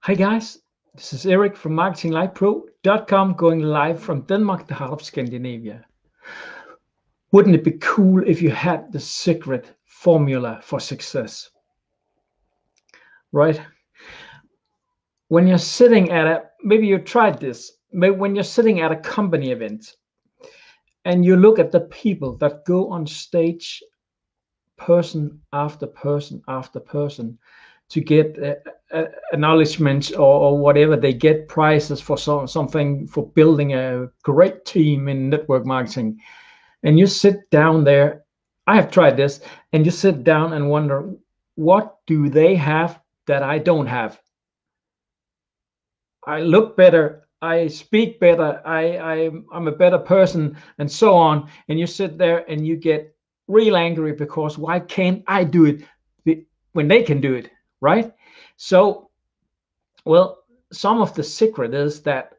Hi guys, this is Eric from marketinglifepro.com, going live from Denmark, the heart of Scandinavia. Wouldn't it be cool if you had the secret formula for success, right? When you're sitting at maybe you tried this, maybe when you're sitting at a company event and you look at the people that go on stage, person after person after person, to get acknowledgments or whatever. They get prizes for something for building a great team in network marketing. And you sit down there. I have tried this, and you sit down and wonder, what do they have that I don't have? I look better. I speak better. I'm a better person, and so on. And you sit there and you get real angry because why can't I do it when they can do it, right? So, well, some of the secret is that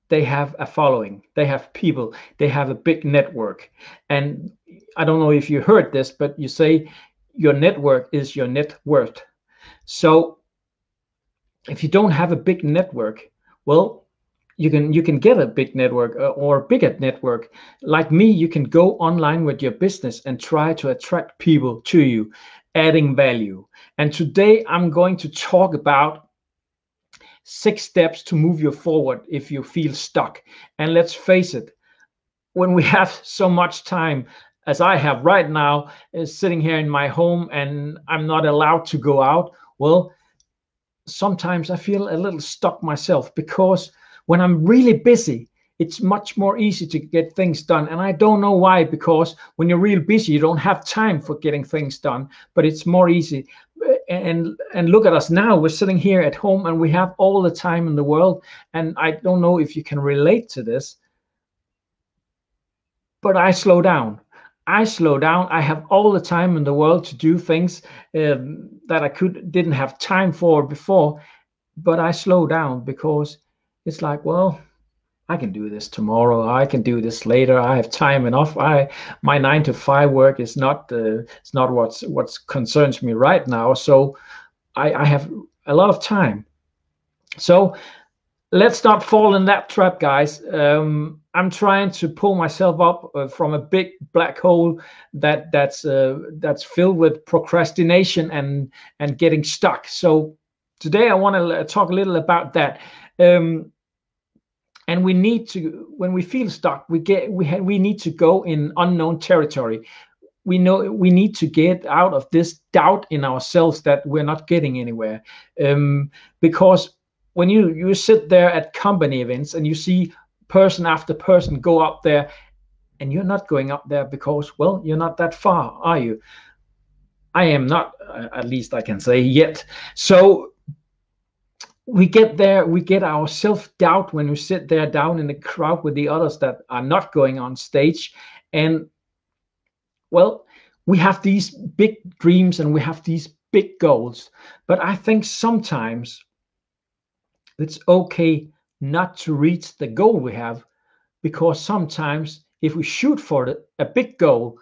they have a following, they have people, they have a big network. And I don't know if you heard this, but you say your network is your net worth. So if you don't have a big network, well, you can get a big network or a bigger network. Like me, you can go online with your business and try to attract people to you, adding value. And today I'm going to talk about 6 steps to move you forward if you feel stuck. And let's face it, when we have so much time as I have right now, sitting here in my home and I'm not allowed to go out, well, sometimes I feel a little stuck myself, because when I'm really busy, it's much more easy to get things done. And I don't know why, because when you're real busy, you don't have time for getting things done, but it's more easy. And look at us now, we're sitting here at home and we have all the time in the world. And I don't know if you can relate to this, but I slow down. I have all the time in the world to do things that I didn't have time for before, but I slow down because it's like, well, I can do this tomorrow. I can do this later. I have time enough. My 9 to 5 work is not it's not what concerns me right now. So I have a lot of time. So let's not fall in that trap, guys. I'm trying to pull myself up from a big black hole that's filled with procrastination and getting stuck. So today I want to talk a little about that. And we need to, when we feel stuck, we need to go in unknown territory. We know we need to get out of this doubt in ourselves that we're not getting anywhere. Because when you sit there at company events and you see person after person go up there, and you're not going up there because, well, you're not that far, are you? I am not, at least I can say, yet. So we get there, we get our self-doubt when we sit there down in the crowd with the others that are not going on stage. And well, we have these big dreams and we have these big goals, but I think sometimes it's okay not to reach the goal we have, because sometimes if we shoot for a big goal,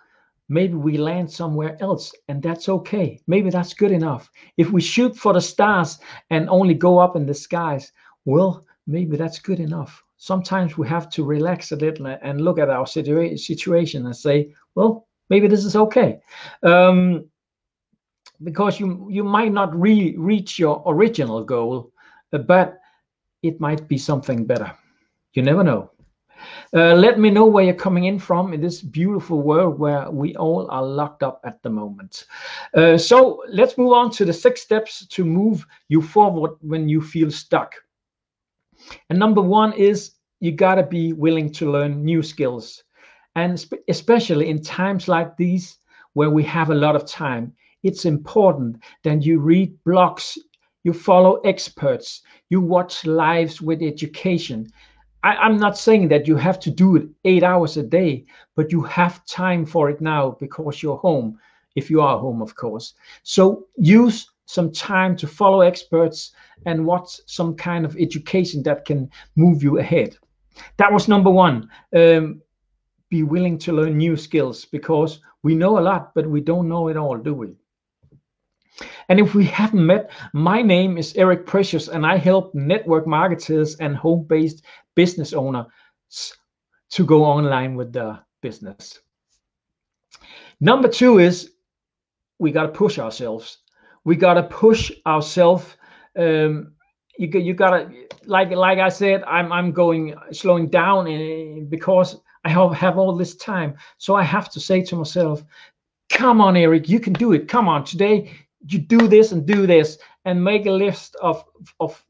maybe we land somewhere else, and that's okay. Maybe that's good enough. If we shoot for the stars and only go up in the skies, well, maybe that's good enough. Sometimes we have to relax a little and look at our situation and say, well, maybe this is okay. Because you might not reach your original goal, but it might be something better. You never know. Let me know where you're coming in from in this beautiful world where we all are locked up at the moment. So let's move on to the 6 steps to move you forward when you feel stuck. And number one is you got to be willing to learn new skills. And especially in times like these where we have a lot of time, it's important that you read blogs, you follow experts, you watch lives with education. I'm not saying that you have to do it 8 hours a day, but you have time for it now because you're home, if you are home, of course. So use some time to follow experts and watch some kind of education that can move you ahead. That was number one. Be willing to learn new skills, because we know a lot, but we don't know it all, do we? And if we haven't met, my name is Eric Precious, and I help network marketers and home-based business owners to go online with their business. Number two is we got to push ourselves. We got to push ourselves. You gotta, like I said, I'm going slowing down because I have all this time. So I have to say to myself, come on, Eric, you can do it. Come on, today you do this and do this, and make a list of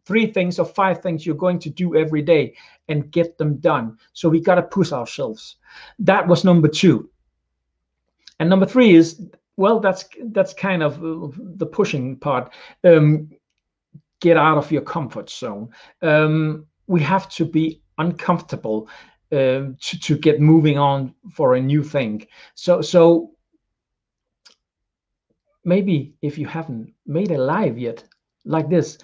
3 things or 5 things you're going to do every day and get them done. So we got to push ourselves. That was number 2. And number 3 is, well, that's kind of the pushing part. Get out of your comfort zone. We have to be uncomfortable to get moving on for a new thing. So maybe if you haven't made a live yet like this,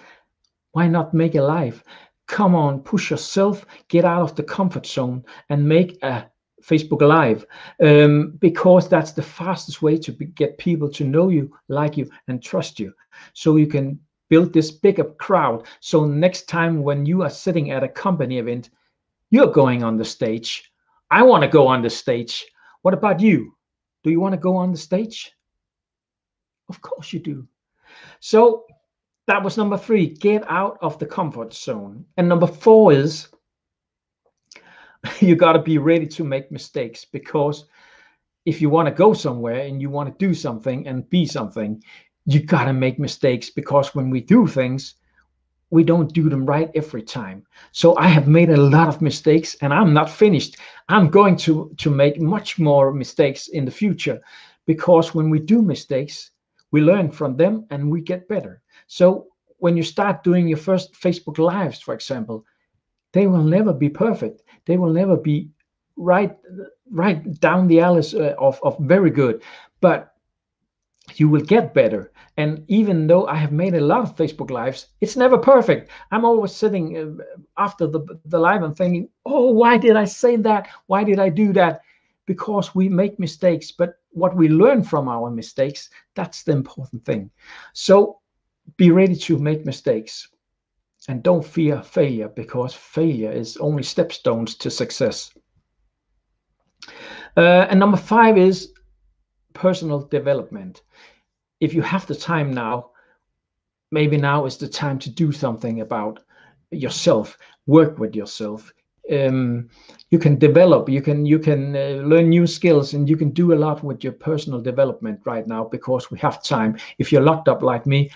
why not make a live? Come on, push yourself, get out of the comfort zone and make a Facebook Live, because that's the fastest way to get people to know you, like you, and trust you. So you can build this bigger crowd. So next time when you are sitting at a company event, you're going on the stage. I want to go on the stage. What about you? Do you want to go on the stage? Of course you do. So that was number 3, get out of the comfort zone. And number 4 is you got to be ready to make mistakes, because if you want to go somewhere and you want to do something and be something, you got to make mistakes, because when we do things, we don't do them right every time. So I have made a lot of mistakes and I'm not finished. I'm going to make much more mistakes in the future, because when we do mistakes, we learn from them and we get better. So when you start doing your first Facebook Lives, for example, they will never be perfect. They will never be right down the alleys of very good, but you will get better. And even though I have made a lot of Facebook Lives, it's never perfect. I'm always sitting after the live and thinking, oh, why did I say that? Why did I do that? Because we make mistakes, but what we learn from our mistakes, that's the important thing. So be ready to make mistakes. And don't fear failure, because failure is only stepstones to success. And number 5 is personal development. If you have the time now, maybe now is the time to do something about yourself, work with yourself. You can develop, you can learn new skills, and you can do a lot with your personal development right now, because we have time. If you're locked up like me,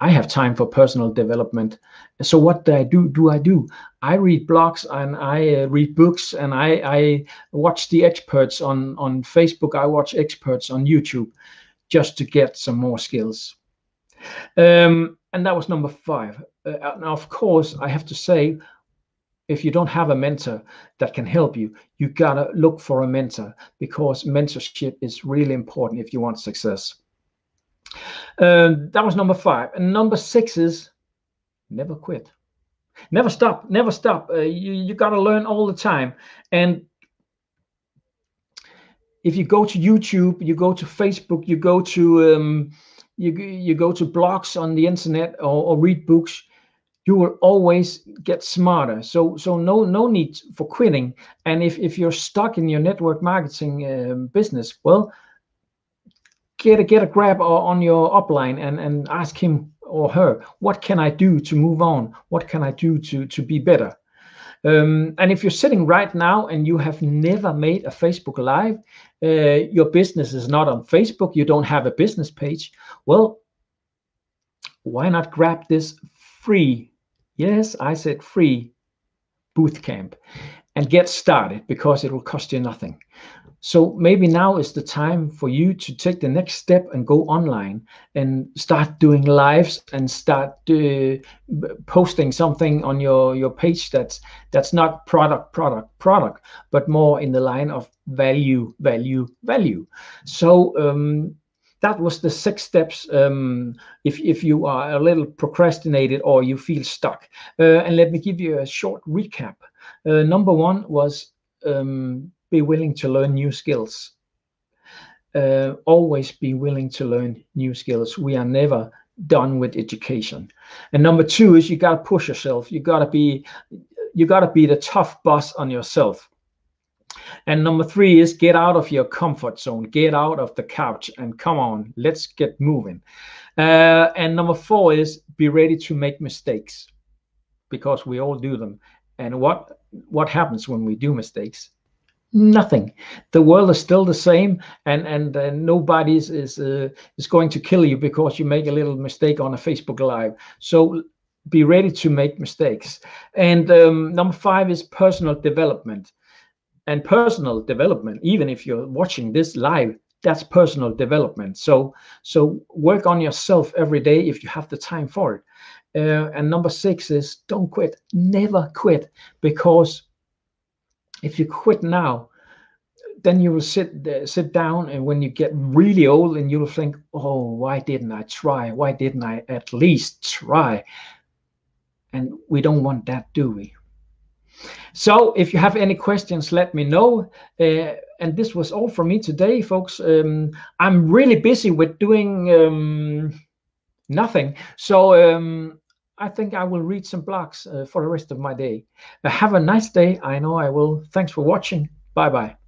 I have time for personal development. So what do I do? I read blogs and I read books, and I watch the experts on Facebook. I watch experts on YouTube just to get some more skills. And that was number 5. Now, of course, I have to say, if you don't have a mentor that can help you, you gotta look for a mentor, because mentorship is really important if you want success. That was number 5. And number 6 is never quit. Never stop. Never stop. You got to learn all the time. And if you go to YouTube, you go to Facebook, you go to you go to blogs on the internet, or read books, you will always get smarter. So no need for quitting. And if you're stuck in your network marketing business, well, get a grab on your upline and ask him or her, what can I do to move on? What can I do to be better? And if you're sitting right now and you have never made a Facebook Live, your business is not on Facebook, you don't have a business page, well, why not grab this free, yes, I said free, boot camp and get started, because it will cost you nothing. So maybe now is the time for you to take the next step and go online and start doing lives and start posting something on your page that's not product, but more in the line of value. So that was the 6 steps if you are a little procrastinated or you feel stuck. And let me give you a short recap. Number 1 was be willing to learn new skills. always be willing to learn new skills. We are never done with education. And number 2 is you got to push yourself. You got to be the tough boss on yourself. And number 3 is get out of your comfort zone, get out of the couch, and come on, let's get moving. And number 4 is be ready to make mistakes, because we all do them. And what happens when we do mistakes? Nothing. The world is still the same, and nobody is going to kill you because you make a little mistake on a Facebook Live. So be ready to make mistakes. And number 5 is personal development. And personal development, even if you're watching this live, that's personal development. So work on yourself every day if you have the time for it. And number 6 is don't quit. Never quit, because if you quit now, then you will sit down, and when you get really old, and you will think, oh, why didn't I try? Why didn't I at least try? And we don't want that, do we? So if you have any questions, let me know. And this was all for me today, folks. I'm really busy with doing nothing. So I think I will read some blogs for the rest of my day. Have a nice day. I know I will. Thanks for watching. Bye-bye.